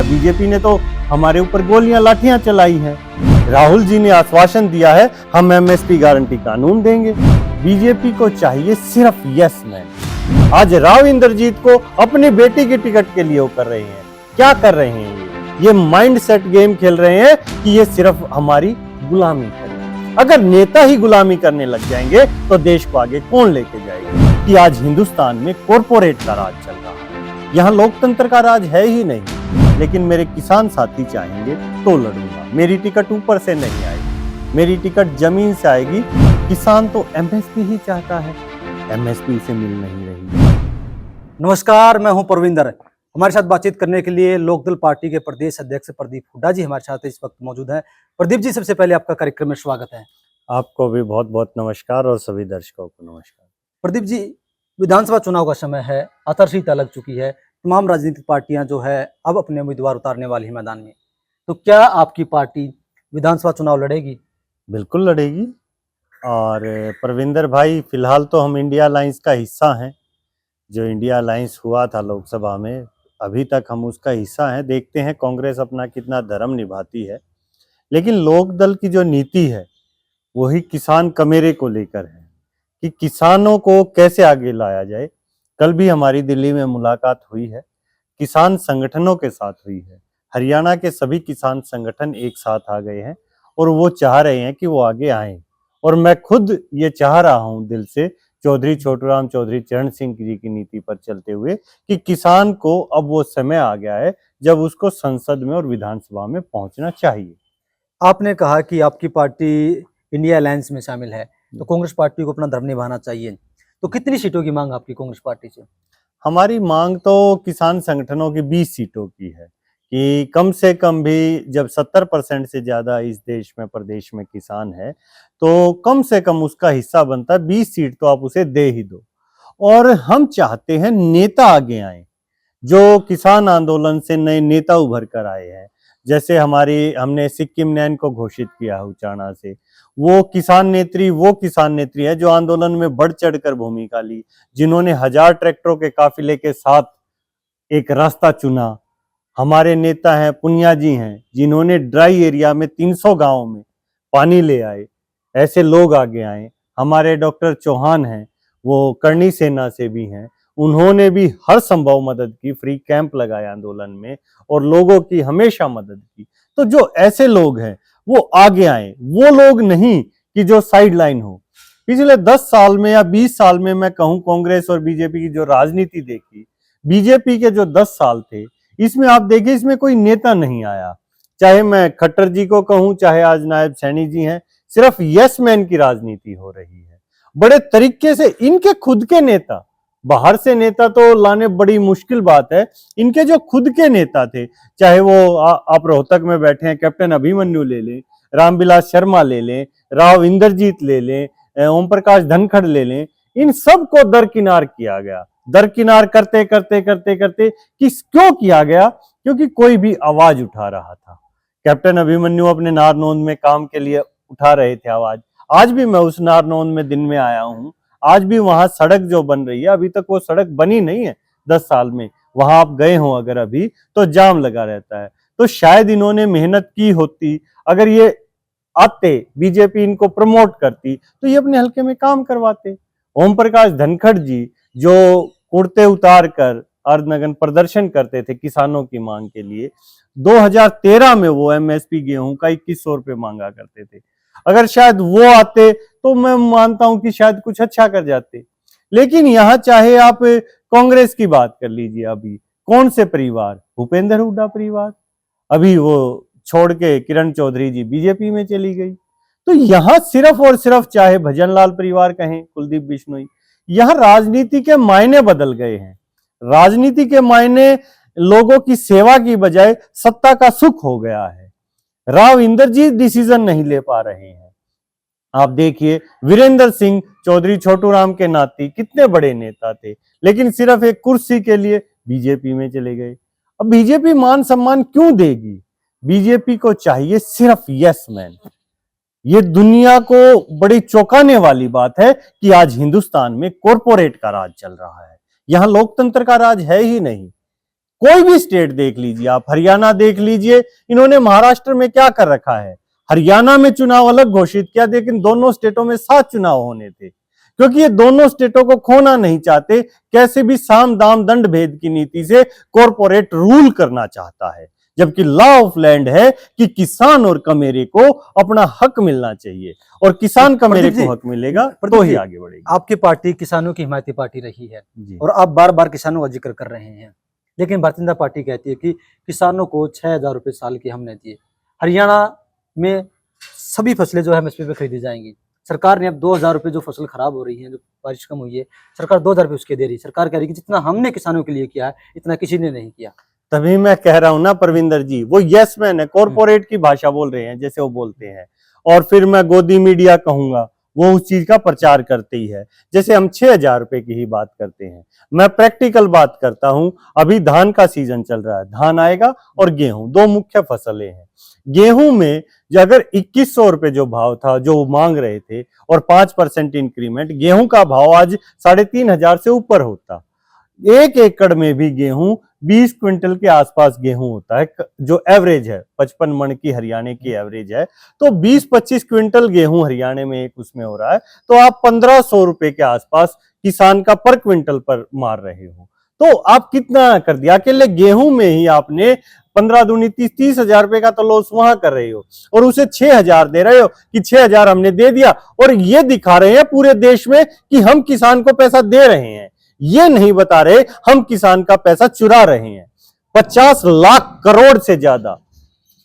BJP ने तो हमारे ऊपर गोलियां लाठियां चलाई हैं। राहुल जी ने आश्वासन दिया है हम एमएसपी गारंटी कानून देंगे। बीजेपी को चाहिए सिर्फ यस मैन। आज राव इंद्रजीत को अपनी बेटी की टिकट के लिए वो कर रहे हैं। क्या कर रहे हैं ये माइंड सेट गेम खेल रहे हैं कि ये सिर्फ हमारी गुलामी करें। अगर नेता ही गुलामी करने लग जाएंगे तो देश को आगे कौन लेके जाएगा। कि आज हिंदुस्तान में कॉरपोरेट का राज चल रहा है, यहाँ लोकतंत्र का राज है ही नहीं। लेकिन मेरे किसान साथी चाहेंगे तो लड़ूंगा। मेरी टिकट ऊपर से नहीं आएगी, मेरी टिकट जमीन से आएगी। किसान तो एमएसपी ही चाहता है, एमएसपी से मिल नहीं रही। नमस्कार, मैं हूं परविंदर। हमारे साथ बातचीत करने के लिए लोकदल पार्टी के प्रदेश अध्यक्ष प्रदीप हुड्डा जी हमारे साथ इस वक्त मौजूद हैं। प्रदीप जी, सबसे पहले आपका कार्यक्रम में स्वागत है। आपको भी बहुत बहुत नमस्कार और सभी दर्शकों को नमस्कार। प्रदीप जी, विधानसभा चुनाव का समय है, आचार-संहिता लग चुकी है, तमाम राजनीतिक पार्टियां जो है अब अपने उम्मीदवार उतारने वाली है मैदान में। तो क्या आपकी पार्टी विधानसभा चुनाव लड़ेगी? बिल्कुल लड़ेगी। और परविंदर भाई, फिलहाल तो हम इंडिया अलायंस का हिस्सा हैं। जो इंडिया अलायंस हुआ था लोकसभा में, अभी तक हम उसका हिस्सा हैं। देखते हैं कांग्रेस अपना कितना धर्म निभाती है। लेकिन लोकदल की जो नीति है वही किसान कमेरे को लेकर है कि किसानों को कैसे आगे लाया जाए। कल भी हमारी दिल्ली में मुलाकात हुई है, किसान संगठनों के साथ हुई है। हरियाणा के सभी किसान संगठन एक साथ आ गए हैं और वो चाह रहे हैं कि वो आगे आएं। और मैं खुद ये चाह रहा हूं दिल से, चौधरी छोटूराम चौधरी चरण सिंह जी की नीति पर चलते हुए, कि किसान को अब वो समय आ गया है जब उसको संसद में और विधानसभा में पहुंचना चाहिए। आपने कहा कि आपकी पार्टी इंडिया अलायंस में शामिल है, तो कांग्रेस पार्टी को अपना धर्म निभाना चाहिए। तो कितनी सीटों की मांग आपकी कांग्रेस पार्टी से? हमारी मांग तो किसान संगठनों की 20 सीटों की है कि कम से कम भी जब 70% से ज्यादा इस देश में प्रदेश में किसान है तो कम से कम उसका हिस्सा बनता है। 20 सीट तो आप उसे दे ही दो। और हम चाहते हैं नेता आगे आए, जो किसान आंदोलन से नए नेता उभर कर आए हैं। जैसे हमने सिक्किम नैन को घोषित किया है उचाना से। वो किसान नेत्री है जो आंदोलन में बढ़ चढ़कर भूमिका ली, जिन्होंने 1000 ट्रैक्टरों के काफिले के साथ एक रास्ता चुना। हमारे नेता हैं पुनिया जी हैं, जिन्होंने ड्राई एरिया में 300 गांवों में पानी ले आए। ऐसे लोग आगे आए। हमारे डॉक्टर चौहान हैं, वो करणी सेना से भी हैं, उन्होंने भी हर संभव मदद की, फ्री कैंप लगाए आंदोलन में और लोगों की हमेशा मदद की। तो जो ऐसे लोग हैं वो आगे आए, वो लोग नहीं कि जो साइड लाइन हो। पिछले 10 साल में या 20 साल में मैं कहूं कांग्रेस और बीजेपी की जो राजनीति देखी, बीजेपी के जो 10 साल थे, इसमें आप देखिए इसमें कोई नेता नहीं आया। चाहे मैं खट्टर जी को कहूं, चाहे आज नायब सैनी जी हैं, सिर्फ यस मैन की राजनीति हो रही है बड़े तरीके से। इनके खुद के नेता, बाहर से नेता तो लाने बड़ी मुश्किल बात है। इनके जो खुद के नेता थे, चाहे वो आप रोहतक में बैठे हैं कैप्टन अभिमन्यु ले लें, रामविलास शर्मा ले लें, राव इंद्रजीत ले लें, ओम प्रकाश धनखड़ ले लें, इन सब को दरकिनार किया गया। दरकिनार करते करते करते करते क्यों किया गया? क्योंकि कोई भी आवाज उठा रहा था। कैप्टन अभिमन्यु अपने नारनौंद में काम के लिए उठा रहे थे आवाज। आज भी मैं उस नारनौंद में दिन में आया हूं। आज भी वहां सड़क जो बन रही है, अभी तक वो सड़क बनी नहीं है 10 साल में। वहां आप गए हो अगर अभी, तो जाम लगा रहता है। तो शायद इन्होंने मेहनत की होती, अगर ये आते, बीजेपी इनको प्रमोट करती तो ये अपने हल्के में काम करवाते। ओम प्रकाश धनखड़ जी जो कुर्ते उतार कर अर्धनग्न प्रदर्शन करते थे किसानों की मांग के लिए, 2013 में वो एमएसपी गेहूं का 2100 रुपये मांगा करते थे। अगर शायद वो आते तो मैं मानता हूं कि शायद कुछ अच्छा कर जाते। लेकिन यहाँ चाहे आप कांग्रेस की बात कर लीजिए, अभी कौन से परिवार, भूपेंद्र हुड्डा परिवार, अभी वो छोड़ के किरण चौधरी जी बीजेपी में चली गई। तो यहाँ सिर्फ और सिर्फ, चाहे भजनलाल परिवार कहें, कुलदीप बिश्नोई, यहाँ राजनीति के मायने बदल गए हैं। राजनीति के मायने लोगों की सेवा की बजाय सत्ता का सुख हो गया है। राव इंद्रजीत डिसीजन नहीं ले पा रहे हैं। आप देखिए वीरेंद्र सिंह चौधरी छोटूराम के नाती कितने बड़े नेता थे, लेकिन सिर्फ एक कुर्सी के लिए बीजेपी में चले गए। अब बीजेपी मान सम्मान क्यों देगी? बीजेपी को चाहिए सिर्फ यस मैन। ये दुनिया को बड़ी चौंकाने वाली बात है कि आज हिंदुस्तान में कॉरपोरेट का राज चल रहा है, यहाँ लोकतंत्र का राज है ही नहीं। कोई भी स्टेट देख लीजिए आप, हरियाणा देख लीजिए, इन्होंने महाराष्ट्र में क्या कर रखा है, हरियाणा में चुनाव अलग घोषित किया, लेकिन दोनों स्टेटों में 7 चुनाव होने थे, क्योंकि ये दोनों स्टेटों को खोना नहीं चाहते। कैसे भी साम दाम दंड भेद की नीति से कॉरपोरेट रूल करना चाहता है, जबकि लॉ ऑफ लैंड है कि किसान और कमेरे को अपना हक मिलना चाहिए, और किसान कमेरे को हक मिलेगा तो ही आगे बढ़ेगी। आपकी पार्टी किसानों की हिमायती पार्टी रही है जी। और आप बार बार किसानों का जिक्र कर रहे हैं, लेकिन भारतीय जनता पार्टी कहती है कि किसानों को 6,000 रुपये साल की हमने दिए। हरियाणा में सभी फसलें जो है एमएसपी पे खरीदी जाएंगी। सरकार ने अब 2,000 रुपये जो फसल खराब हो रही है, जो बारिश कम हुई है, सरकार 2,000 रुपये उसके दे रही है। सरकार कह रही है कि जितना हमने किसानों के लिए किया है इतना किसी ने नहीं किया। तभी मैं कह रहा हूं ना परविंदर जी, वो यस मैन है, कॉरपोरेट की भाषा बोल रहे हैं जैसे वो बोलते हैं, और फिर मैं गोदी मीडिया कहूंगा, वो उस चीज का प्रचार करते ही है। जैसे हम 6,000 रुपए की ही बात करते हैं, मैं प्रैक्टिकल बात करता हूं। अभी धान का सीजन चल रहा है, धान आएगा और गेहूं, 2 मुख्य फसलें हैं। गेहूं में अगर 2100 रुपए जो भाव था, जो वो मांग रहे थे, और 5% इंक्रीमेंट, गेहूं का भाव आज 3,500 से ऊपर होता। 1 एकड़ में भी गेहूं 20 क्विंटल के आसपास गेहूं होता है, जो एवरेज है, 55 मन की हरियाणा की एवरेज है। तो 20-25 क्विंटल गेहूं हरियाणा में एक उसमें हो रहा है, तो आप 1,500 रुपए के आसपास किसान का पर क्विंटल पर मार रहे हो। तो आप कितना कर दिया, अकेले गेहूं में ही आपने 15 दूनी 30,000 रुपए का तो लॉस वहां कर रहे हो, और उसे 6,000 दे रहे हो कि 6,000 हमने दे दिया, और ये दिखा रहे हैं पूरे देश में कि हम किसान को पैसा दे रहे हैं। ये नहीं बता रहे हम किसान का पैसा चुरा रहे हैं। 50 लाख करोड़ से ज्यादा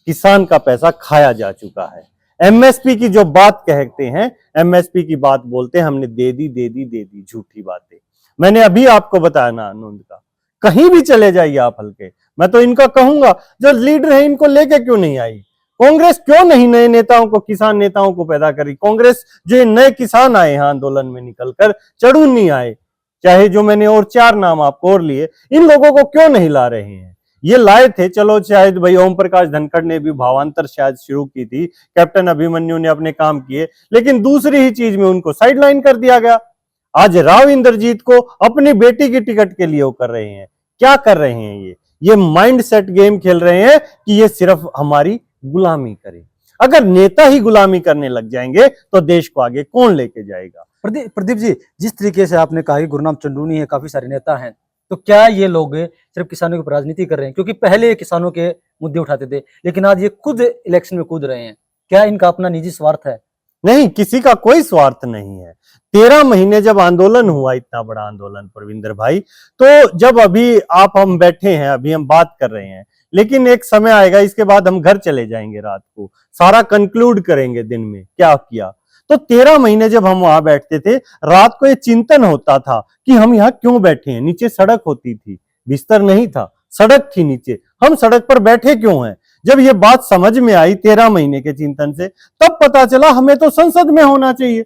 किसान का पैसा खाया जा चुका है। एमएसपी की जो बात कहते हैं, एमएसपी की बात बोलते हैं, हमने दे दी, झूठी बातें। मैंने अभी आपको बताया ना आनंद का, कहीं भी चले जाइए आप हल्के, मैं तो इनका कहूंगा जो लीडर है इनको लेके क्यों नहीं आई कांग्रेस, क्यों नहीं नए नेताओं को, किसान नेताओं को पैदा करी कांग्रेस। जो नए किसान आए हैं आंदोलन में निकलकर, चढ़ू नहीं आए, चाहे जो मैंने और 4 नाम आपको और लिए, इन लोगों को क्यों नहीं ला रहे हैं? ये लाए थे, चलो शायद भाई ओम प्रकाश धनखड़ ने भी भावांतर शायद शुरू की थी, कैप्टन अभिमन्यु ने अपने काम किए, लेकिन दूसरी ही चीज में उनको साइडलाइन कर दिया गया। आज राव इंद्रजीत को अपनी बेटी की टिकट के लिए वो कर रहे हैं। क्या कर रहे हैं ये माइंड सेट गेम खेल रहे हैं कि ये सिर्फ हमारी गुलामी करे। अगर नेता ही गुलामी करने लग जाएंगे तो देश को आगे कौन लेके जाएगा? प्रदीप जी, जिस तरीके से आपने कहा कि गुरनाम चंडूनी है, काफी सारे नेता हैं, तो क्या ये लोग सिर्फ किसानों की राजनीति कर रहे हैं? क्योंकि पहले ये किसानों के मुद्दे उठाते थे, लेकिन आज ये खुद इलेक्शन में कूद रहे हैं। क्या इनका अपना निजी स्वार्थ है? नहीं, किसी का कोई स्वार्थ नहीं है। 13 महीने जब आंदोलन हुआ, इतना बड़ा आंदोलन परविंदर भाई, तो जब अभी हम बैठे हैं, अभी हम बात कर रहे हैं, लेकिन एक समय आएगा, इसके बाद हम घर चले जाएंगे, रात को सारा कंक्लूड करेंगे दिन में क्या किया। तो 13 महीने जब हम वहां बैठते थे, रात को ये चिंतन होता था कि हम यहाँ क्यों बैठे हैं। नीचे सड़क होती थी, बिस्तर नहीं था, सड़क थी नीचे, हम सड़क पर बैठे क्यों हैं? जब ये बात समझ में आई 13 महीने के चिंतन से, तब पता चला हमें तो संसद में होना चाहिए।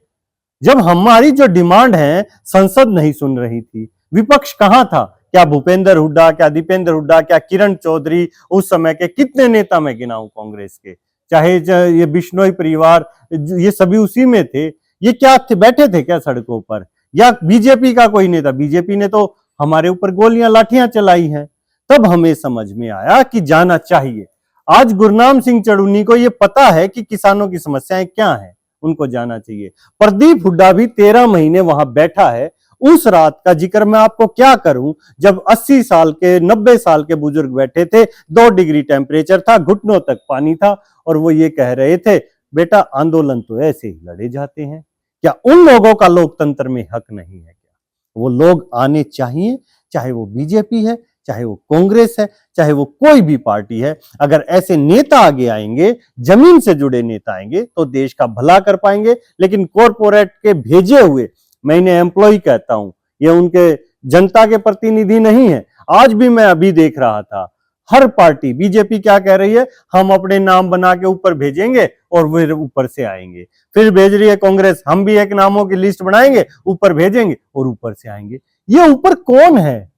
जब हमारी जो डिमांड है संसद नहीं सुन रही थी, विपक्ष कहां था? क्या भूपेंद्र हुड्डा, क्या दीपेंद्र हुड्डा, क्या किरण चौधरी, उस समय के कितने नेता मैं गिनाऊं कांग्रेस के, चाहे ये बिश्नोई परिवार, ये सभी उसी में थे। ये क्या थे, बैठे थे क्या सड़कों पर? या बीजेपी का कोई नेता? बीजेपी ने तो हमारे ऊपर गोलियां लाठियां चलाई हैं। तब हमें समझ में आया कि जाना चाहिए। आज गुरनाम सिंह चढ़ूनी को ये पता है कि किसानों की समस्याएं क्या हैं, उनको जाना चाहिए। प्रदीप हुड्डा भी 13 महीने वहां बैठा है। उस रात का जिक्र मैं आपको क्या करूं, जब 80 साल के 90 साल के बुजुर्ग बैठे थे, 2 डिग्री टेम्परेचर था, घुटनों तक पानी था, और वो ये कह रहे थे, बेटा आंदोलन तो ऐसे ही लड़े जाते हैं। क्या उन लोगों का लोकतंत्र में हक नहीं है? क्या वो लोग आने चाहिए? चाहे वो बीजेपी है, चाहे वो कांग्रेस है, चाहे वो कोई भी पार्टी है। अगर ऐसे नेता आगे आएंगे, जमीन से जुड़े नेता आएंगे, तो देश का भला कर पाएंगे। लेकिन कॉरपोरेट के भेजे हुए, मैं इन्हें एम्प्लॉय कहता हूं, ये उनके जनता के प्रतिनिधि नहीं है। आज भी मैं अभी देख रहा था, हर पार्टी, बीजेपी क्या कह रही है, हम अपने नाम बना के ऊपर भेजेंगे और फिर ऊपर से आएंगे। फिर भेज रही है कांग्रेस, हम भी एक नामों की लिस्ट बनाएंगे, ऊपर भेजेंगे और ऊपर से आएंगे। ये ऊपर कौन है?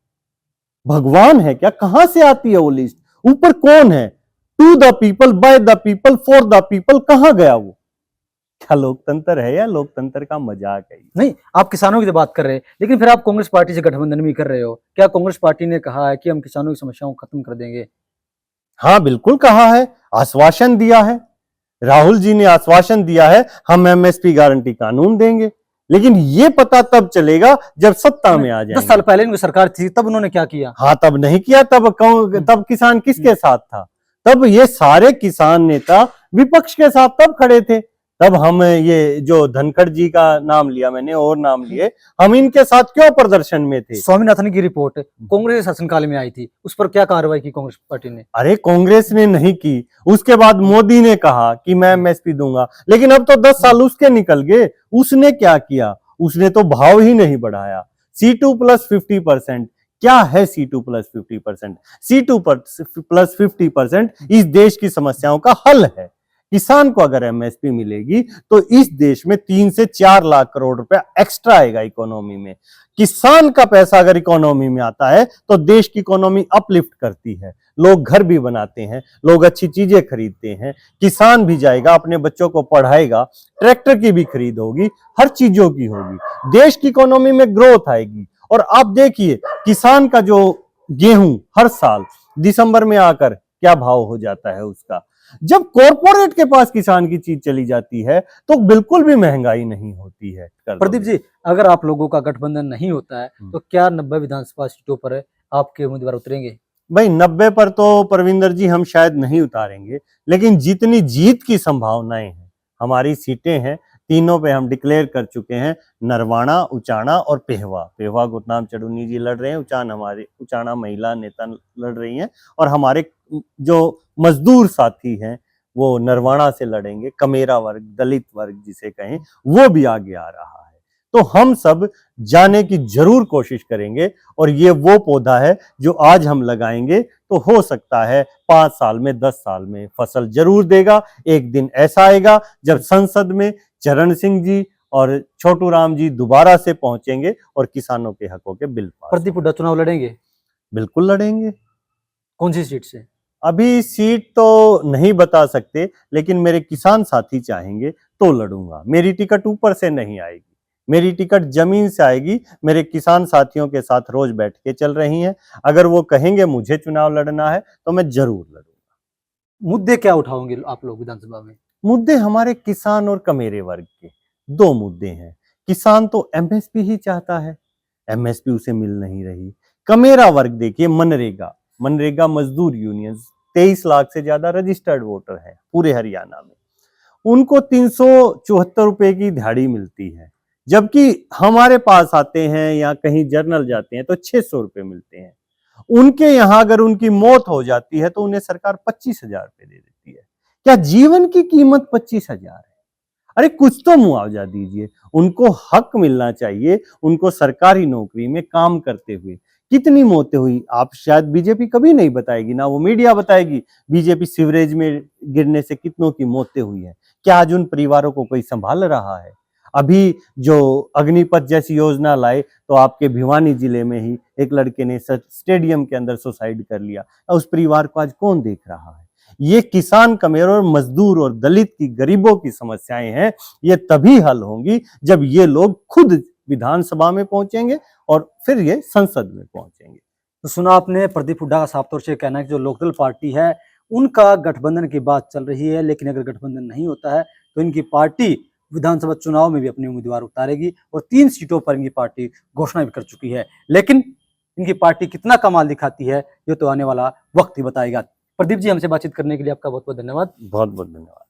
भगवान है क्या? कहां से आती है वो लिस्ट? ऊपर कौन है? To the people, by the people, for the people, कहां गया वो? का लोकतंत्र है या लोकतंत्र का मजाक है? नहीं, आप किसानों की तो बात कर रहे हैं, लेकिन फिर आप कांग्रेस पार्टी से गठबंधन भी कर रहे हो। क्या कांग्रेस पार्टी ने कहा है कि हम किसानों की समस्याओं को खत्म कर देंगे? हाँ, बिल्कुल कहा है, आश्वासन दिया है। राहुल जी ने आश्वासन दिया है, हम एमएसपी गारंटी कानून देंगे। लेकिन ये पता तब चलेगा जब सत्ता में आ 10 जाएंगे। साल पहले इनकी सरकार थी, तब उन्होंने क्या किया? हाँ, तब नहीं किया। तब किसान किसके साथ था? तब ये सारे किसान नेता विपक्ष के साथ तब खड़े थे। तब हम ये जो धनखड़ जी का नाम लिया मैंने और नाम लिए, हम इनके साथ क्यों प्रदर्शन में थे? स्वामीनाथन की रिपोर्ट कांग्रेस के शासनकाल में आई थी, उस पर क्या कार्रवाई की कांग्रेस पार्टी ने? अरे कांग्रेस ने नहीं की, उसके बाद मोदी ने कहा कि मैं एमएसपी दूंगा, लेकिन अब तो 10 साल उसके निकल गए। उसने क्या किया? उसने तो भाव ही नहीं बढ़ाया। C2 प्लस 50%, क्या है C2 प्लस 50%? C2 प्लस 50% इस देश की समस्याओं का हल है। किसान को अगर एमएसपी मिलेगी तो इस देश में 3 से 4 लाख करोड़ रुपया एक्स्ट्रा आएगा इकोनॉमी में। किसान का पैसा अगर इकोनॉमी में आता है तो देश की इकोनॉमी अपलिफ्ट करती है, लोग घर भी बनाते हैं, लोग अच्छी चीजें खरीदते हैं, किसान भी जाएगा अपने बच्चों को पढ़ाएगा, ट्रैक्टर की भी खरीद होगी, हर चीजों की होगी, देश की इकोनॉमी में ग्रोथ आएगी। और आप देखिए किसान का जो गेहूं हर साल दिसंबर में आकर क्या भाव हो जाता है उसका। जब कॉरपोरेट के पास किसान की चीज चली जाती है तो बिल्कुल भी महंगाई नहीं होती है। प्रदीप जी, अगर आप लोगों का गठबंधन नहीं होता है तो क्या 90 विधानसभा सीटों पर आपके उम्मीदवार उतरेंगे? भाई 90 पर तो परविंदर जी हम शायद नहीं उतारेंगे, लेकिन जितनी जीत की संभावनाएं हैं, हमारी सीटें हैं, तीनों पे हम डिक्लेयर कर चुके हैं। नरवाना, उचाना और पेहवा। पेहवा गुरनाम चढ़ूनी जी लड़ रहे हैं, उचाना महिला नेता लड़ रही हैं, और हमारे जो मजदूर साथी हैं वो नरवाना से लड़ेंगे। कमेरा वर्ग, दलित वर्ग जिसे कहें, वो भी आगे आ रहा है। तो हम सब जाने की जरूर कोशिश करेंगे, और ये वो पौधा है जो आज हम लगाएंगे तो हो सकता है 5 साल में, 10 साल में फसल जरूर देगा। एक दिन ऐसा आएगा जब संसद में चरण सिंह जी और छोटू राम जी दोबारा से पहुंचेंगे और किसानों के हकों के बिल पास। प्रदीप हुड्डा चुनाव लड़ेंगे? बिल्कुल लड़ेंगे। कौन सी सीट से? अभी सीट तो नहीं बता सकते, लेकिन मेरे किसान साथी चाहेंगे तो लड़ूंगा। मेरी टिकट ऊपर से नहीं आएगी, मेरी टिकट जमीन से आएगी। मेरे किसान साथियों के साथ रोज बैठ के चल रही हैं। अगर वो कहेंगे मुझे चुनाव लड़ना है तो मैं जरूर लड़ूंगा। मुद्दे क्या उठाओगे आप लोग विधानसभा में? मुद्दे हमारे किसान और कमेरे वर्ग के 2 मुद्दे हैं। किसान तो एमएसपी ही चाहता है, एमएसपी उसे मिल नहीं रही। कमेरा वर्ग देखिए, मनरेगा मजदूर यूनियन 23 लाख से ज्यादा रजिस्टर्ड वोटर हैं पूरे हरियाणा में। उनको 374 रुपए की दिहाड़ी मिलती है, जबकि हमारे पास आते हैं या कहीं जर्नल जाते हैं तो 600 रुपए मिलते हैं। उनके यहाँ अगर उनकी मौत हो जाती है तो उन्हें सरकार 25,000 रुपए दे देती है। क्या जीवन की कीमत 25,000 है? अरे कुछ तो मुआवजा दीजिए। उनको हक मिलना चाहिए, उनको सरकारी नौकरी में काम करते हुए। कितनी मौतें हुई आप शायद बीजेपी कभी नहीं बताएगी, ना वो मीडिया बताएगी। बीजेपी सीवरेज में गिरने से कितनों की मौतें हुई हैं। क्या आज उन परिवारों को कोई संभाल रहा है? अभी जो अग्निपथ जैसी योजना लाए तो आपके भिवानी जिले में ही एक लड़के ने स्टेडियम के अंदर सुसाइड कर लिया। उस परिवार को आज कौन देख रहा है? ये किसान, कमेर और मजदूर और दलित की, गरीबों की समस्याएं हैं। ये तभी हल होंगी जब ये लोग खुद विधानसभा में पहुंचेंगे और फिर ये संसद में पहुंचेंगे। तो सुना आपने प्रदीप हुड्डा का साफ तौर से कहना है कि जो लोकदल पार्टी है उनका गठबंधन की बात चल रही है, लेकिन अगर गठबंधन नहीं होता है तो इनकी पार्टी विधानसभा चुनाव में भी अपने उम्मीदवार उतारेगी और 3 सीटों पर इनकी पार्टी घोषणा भी कर चुकी है। लेकिन इनकी पार्टी कितना कमाल दिखाती है ये तो आने वाला वक्त ही बताएगा। प्रदीप जी, हमसे बातचीत करने के लिए आपका बहुत बहुत धन्यवाद। बहुत बहुत धन्यवाद।